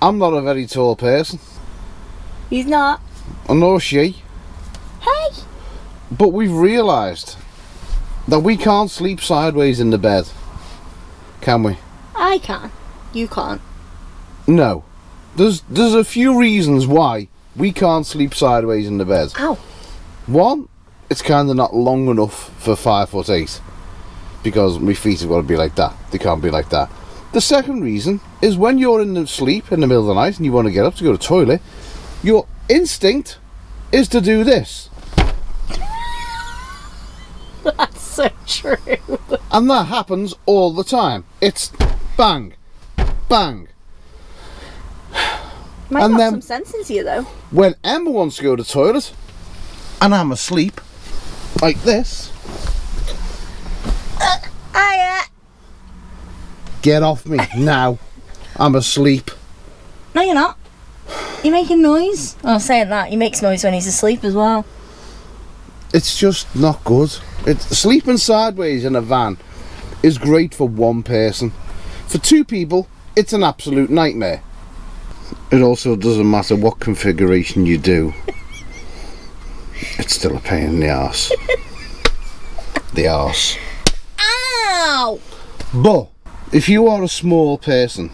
I'm not a very tall person. He's not. Nor she. Hey! But we've realised that we can't sleep sideways in the bed. Can we? I can. You can't. No. There's a few reasons why we can't sleep sideways in the bed. Ow. One, it's kind of not long enough for 5'8", because my feet have got to be like that. They can't be like that. The second reason is when you're in the sleep in the middle of the night and you want to get up to go to the toilet, your instinct is to do this. That's so true. And that happens all the time. It's bang, bang. Might And have then- some sense into you though. When Emma wants to go to the toilet and I'm asleep, like this, get off me now. I'm asleep. No, you're not. You're making noise. Oh, saying that, he makes noise when he's asleep as well. It's just not good. Sleeping sideways in a van is great for one person. For two people, it's an absolute nightmare. It also doesn't matter what configuration you do. It's still a pain in the arse. The arse. Ow! But if you are a small person,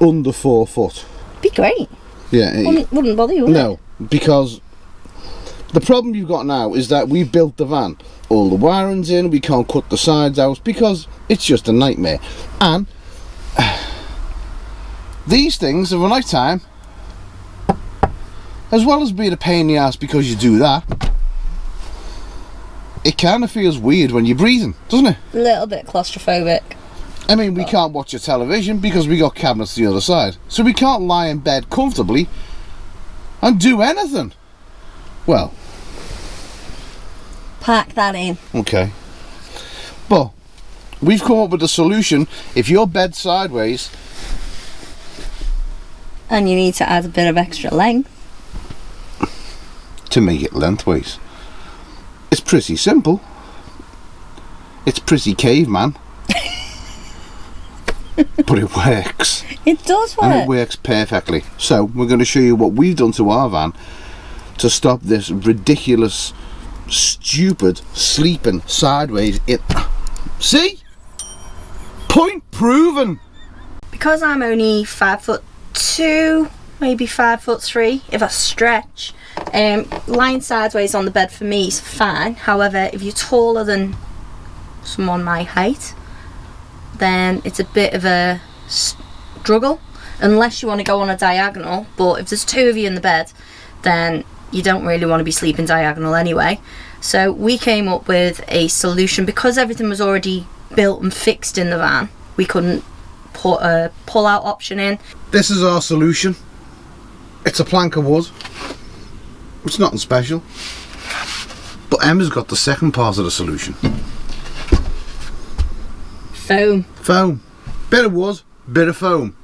under 4 foot, Be great. yeah, Wouldn't bother you, would no, because the problem you've got now is that we've built the van. All the wiring's in, we can't cut the sides out because it's just a nightmare. And these things, of a night time, as well as being a pain in the ass because you do that, it kind of feels weird when you're breathing, doesn't it? A little bit claustrophobic. I mean, we can't watch a television because we got cabinets the other side. So we can't lie in bed comfortably and do anything. Well, Pack that in. okay. But we've come up with a solution. If you're bed sideways, And you need to add a bit of extra length. to make it lengthways. It's pretty simple. It's pretty caveman. But it works. It does work. And it works perfectly. So we're going to show you what we've done to our van to stop this ridiculous, stupid sleeping sideways. See? Point proven. Because I'm only 5'2", maybe 5'3", if I stretch, lying sideways on the bed for me is fine. However, if you're taller than someone my height, then it's a bit of a struggle, unless you want to go on a diagonal. But if there's two of you in the bed, then you don't really want to be sleeping diagonal anyway. So we came up with a solution. Because everything was already built and fixed in the van, we couldn't put a pull-out option in. This is our solution. It's a plank of wood. It's nothing special. But Emma's got the second part of the solution. Foam. Foam. Bit of wood, bit of foam.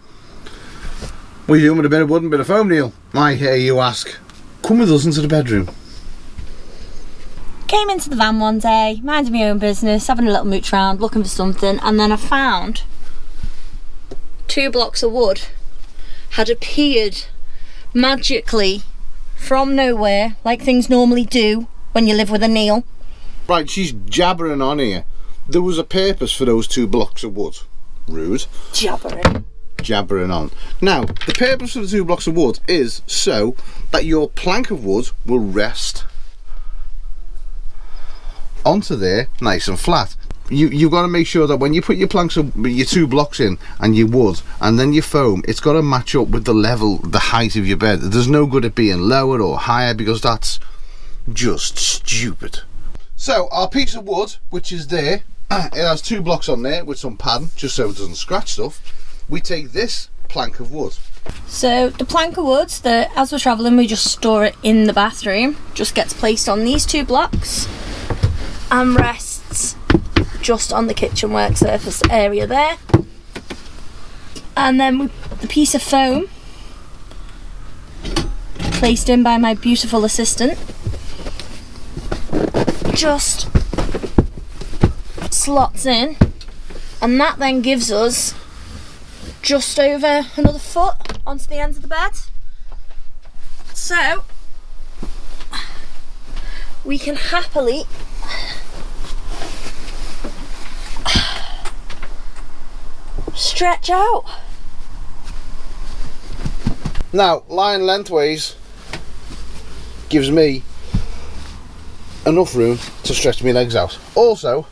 What are you doing with a bit of wood and a bit of foam, Neil? I hear you ask. Come with us into the bedroom. Came into the van one day, minding my own business, having a little mooch around, looking for something, and then I found 2 blocks of wood had appeared magically from nowhere, like things normally do when you live with a Neil. Right, she's jabbering on here. There was a purpose for those 2 blocks of wood. Rude. Jabbering on. Now, the purpose of the 2 blocks of wood is so that your plank of wood will rest onto there nice and flat. You've got to make sure that when you put your your 2 blocks in and your wood and then your foam, it's got to match up with the level, the height of your bed. There's no good at being lower or higher because that's just stupid. So our piece of wood, which is there, it has 2 blocks on there with some padding just so it doesn't scratch stuff. We take this plank of wood. So the plank of wood, as we're travelling, we just store it in the bathroom, just gets placed on these 2 blocks and rests just on the kitchen work surface area there. And then the piece of foam, placed in by my beautiful assistant, just slots in, and that then gives us just over another foot onto the end of the bed. So we can happily stretch out. Now, lying lengthways gives me enough room to stretch my legs out. Also,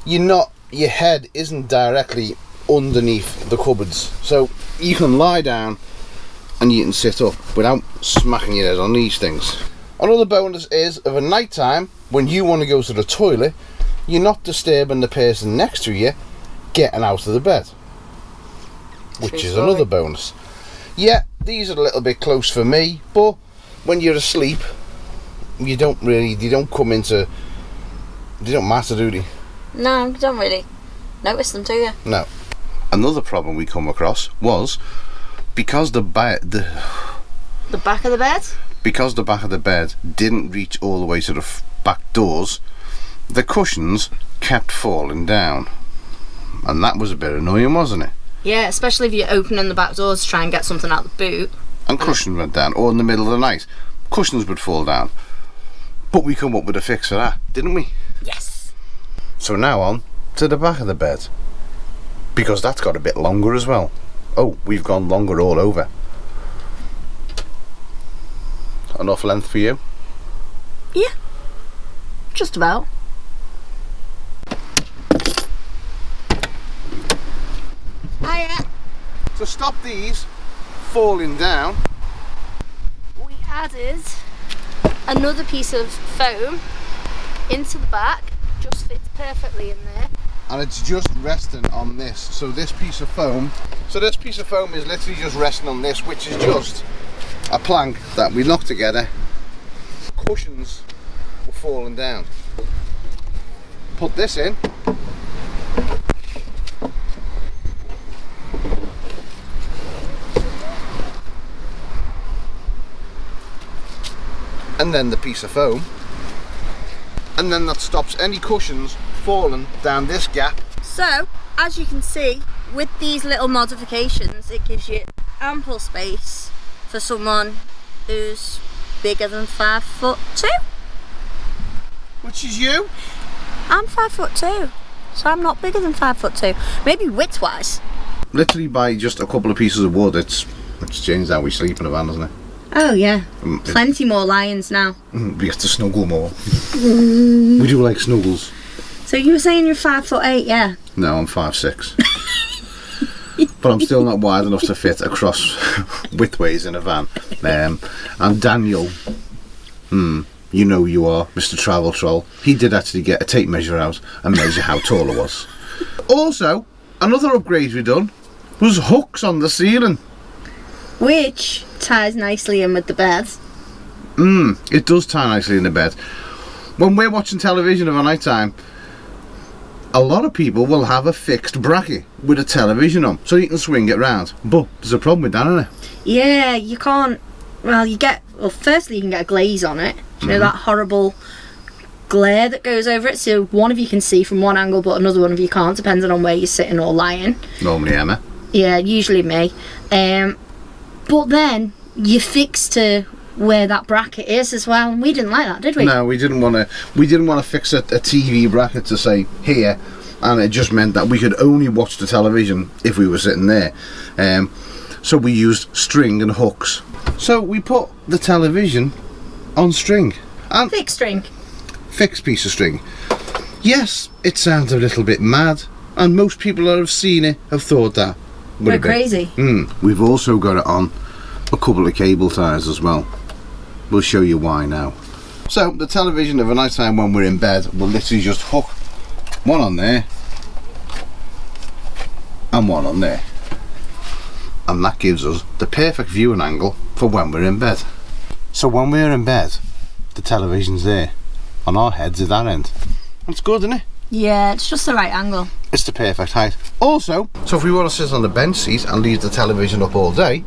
your head isn't directly underneath the cupboards, so you can lie down and you can sit up without smacking your head on these things. Another bonus is of a night time when you want to go to the toilet, you're not disturbing the person next to you getting out of the bed, which is another bonus. Yeah, these are a little bit close for me, but when you're asleep, they don't matter, do they? No, you don't really notice them, do you? No. Another problem we come across was because the back of the bed? Because the back of the bed didn't reach all the way to the back doors, the cushions kept falling down. And that was a bit annoying, wasn't it? Yeah, especially if you're opening the back doors to try and get something out the boot. And cushions went down, or in the middle of the night, cushions would fall down. But we come up with a fix for that, didn't we? Yes. So now on to the back of the bed, because that's got a bit longer as well. Oh, we've gone longer all over. Enough length for you? Yeah, just about. Hiya. To stop these falling down, We added another piece of foam into the back, just fits perfectly in there. and it's just resting on this. So this piece of foam is literally just resting on this, which is just a plank that we knocked together. Cushions were falling down. Put this in. And then the piece of foam, and then that stops any cushions falling down this gap. So, as you can see, with these little modifications, it gives you ample space for someone who's bigger than 5'2". Which is you? I'm 5'2", so I'm not bigger than 5'2". Maybe width-wise. Literally by just a couple of pieces of wood, it's changed how we sleep in a van, hasn't it? Oh yeah, plenty more lions now. We get to snuggle more. We do like snuggles. So you were saying you're 5'8", yeah? No, I'm 5'6". But I'm still not wide enough to fit across widthways in a van. And Daniel, you know you are, Mr. Travel Troll. He did actually get a tape measure out and measure how tall I was. Also, another upgrade we done was hooks on the ceiling. Which ties nicely in with the bed. It does tie nicely in the bed. When we're watching television of a night time, a lot of people will have a fixed bracket with a television on, so you can swing it round. But there's a problem with that, isn't there? Yeah, you can't. Well, firstly you can get a glaze on it. Do you know that horrible glare that goes over it? So one of you can see from one angle, but another one of you can't, depending on where you're sitting or lying. Normally Emma. Yeah, usually me. But then you're fixed to where that bracket is as well, and we didn't like that, did we? No, we didn't want to fix a TV bracket to say here, and it just meant that we could only watch the television if we were sitting there. So we used string and hooks. So we put the television on string. And Fixed string. Fixed piece of string. Yes, it sounds a little bit mad, and most people that have seen it have thought that We're crazy. We've also got it on a couple of cable ties as well. We'll show you why now. So the television of a night time when we're in bed, we'll literally just hook one on there and one on there, and that gives us the perfect viewing angle for when we're in bed. So when we're in bed, the television's there on our heads at that end. That's good, isn't it? Yeah, it's just the right angle. It's the perfect height. Also, so if we want to sit on the bench seat and leave the television up all day,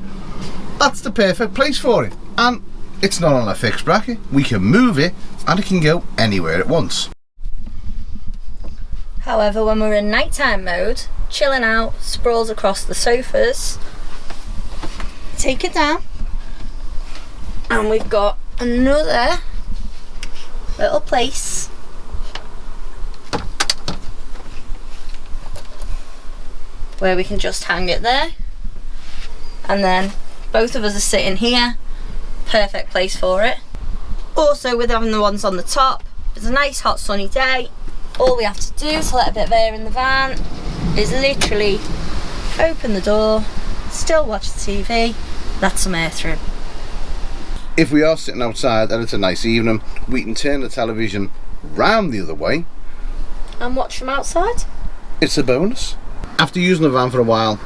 that's the perfect place for it. And it's not on a fixed bracket. We can move it and it can go anywhere at once. However, when we're in nighttime mode, chilling out, sprawls across the sofas, take it down, and we've got another little place where we can just hang it there, and then both of us are sitting here. Perfect place for it. Also, with having the ones on the top, it's a nice hot sunny day. All we have to do to let a bit of air in the van is literally open the door, still watch the TV, let some air through. If we are sitting outside and it's a nice evening, we can turn the television round the other way. And watch from outside? It's a bonus. After using the van for a while,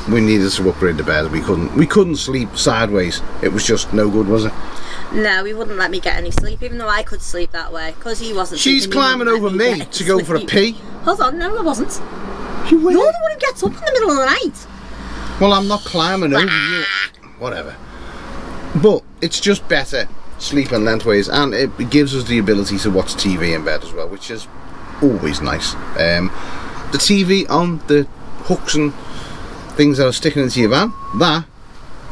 we needed to upgrade the bed. We couldn't sleep sideways. It was just no good, was it? No, he wouldn't let me get any sleep, even though I could sleep that way, because he wasn't. She's climbing over me to go for a pee. Hold on, no I wasn't. You were. You're the one who gets up in the middle of the night. Well, I'm not climbing over you. Whatever. But it's just better sleeping lengthways, and it gives us the ability to watch TV in bed as well, which is always nice. The TV on the hooks and things that are sticking into your van, that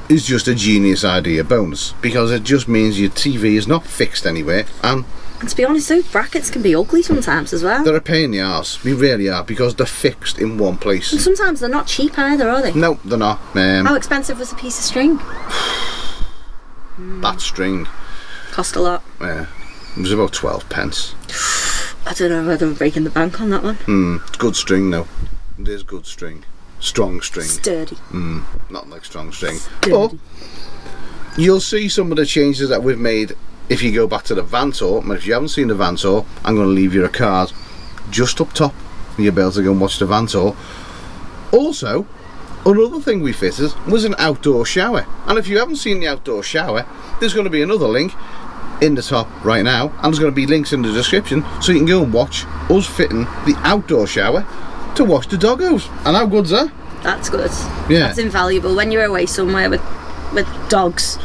is just a genius idea bonus, because it just means your TV is not fixed anywhere, and to be honest, those brackets can be ugly sometimes as well. they're a pain in the arse. They really are, because they're fixed in one place. And sometimes they're not cheap either, are they? No, they're not. How expensive was a piece of string? That string Cost a lot. it was about 12 pence. I don't know whether I'm breaking the bank on that one. It's good string though. It is good string. Strong string. Sturdy. Not like strong string. Sturdy. But you'll see some of the changes that we've made if you go back to the van tour. And if you haven't seen the van tour, I'm going to leave you a card just up top. You'll be able to go and watch the van tour. Also, another thing we fitted was an outdoor shower. And if you haven't seen the outdoor shower, there's going to be another link in the top right now, and there's going to be links in the description so you can go and watch us fitting the outdoor shower to wash the doggos. And how good's that? That's good. Yeah. That's invaluable when you're away somewhere with dogs.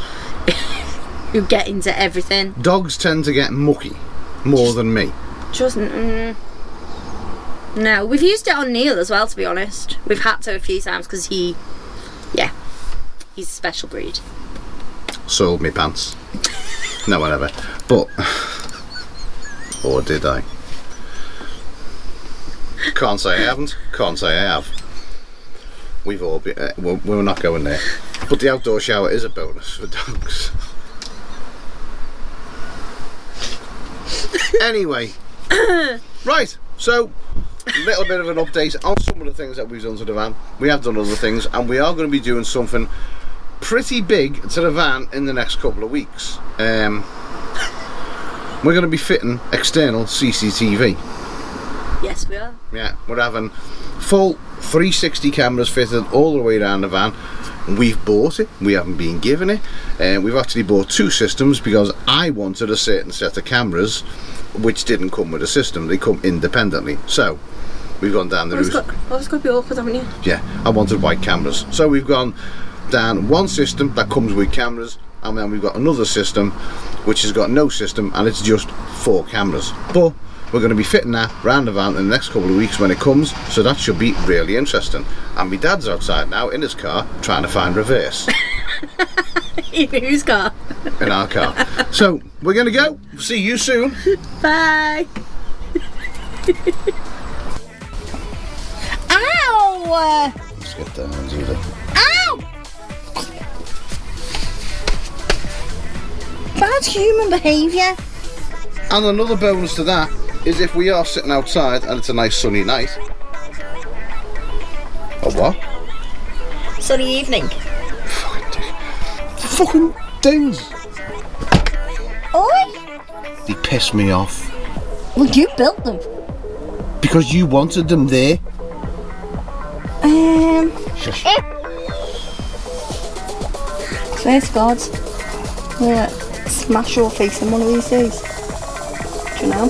You get into everything. Dogs tend to get mucky more than me. Just no. We've used it on Neil as well, to be honest. We've had to a few times because he's a special breed. Soiled me pants. No, whatever. But or did I? Can't say I haven't. Can't say I have. We've all been. We're not going there. But the outdoor shower is a bonus for dogs. Anyway, right. So, a little bit of an update on some of the things that we've done to the van. We have done other things, and we are going to be doing something pretty big to the van in the next couple of weeks. We're going to be fitting external CCTV. Yes, we are. Yeah, we're having full 360 cameras fitted all the way around the van. We've bought it, we haven't been given it. We've actually bought two systems because I wanted a certain set of cameras which didn't come with a system, they come independently. So we've gone down the route. It's got to be awkward, haven't you? Yeah, I wanted white cameras. So we've gone down one system that comes with cameras, and then we've got another system which has got no system and it's just 4 cameras. But we're going to be fitting that round the van in the next couple of weeks when it comes, so that should be really interesting. And my dad's outside now in his car trying to find reverse. In whose car? In our car. So we're going to go. See you soon. Bye. Ow! Let's get down and do that. Ow! Bad human behaviour. And another bonus to that is if we are sitting outside and it's a nice sunny night. A what? Sunny evening. Fucking things. Oi! They piss me off. Well, you built them. Because you wanted them there. Shush. Swear to God. Yeah. Smash your face in one of these days. Do you know?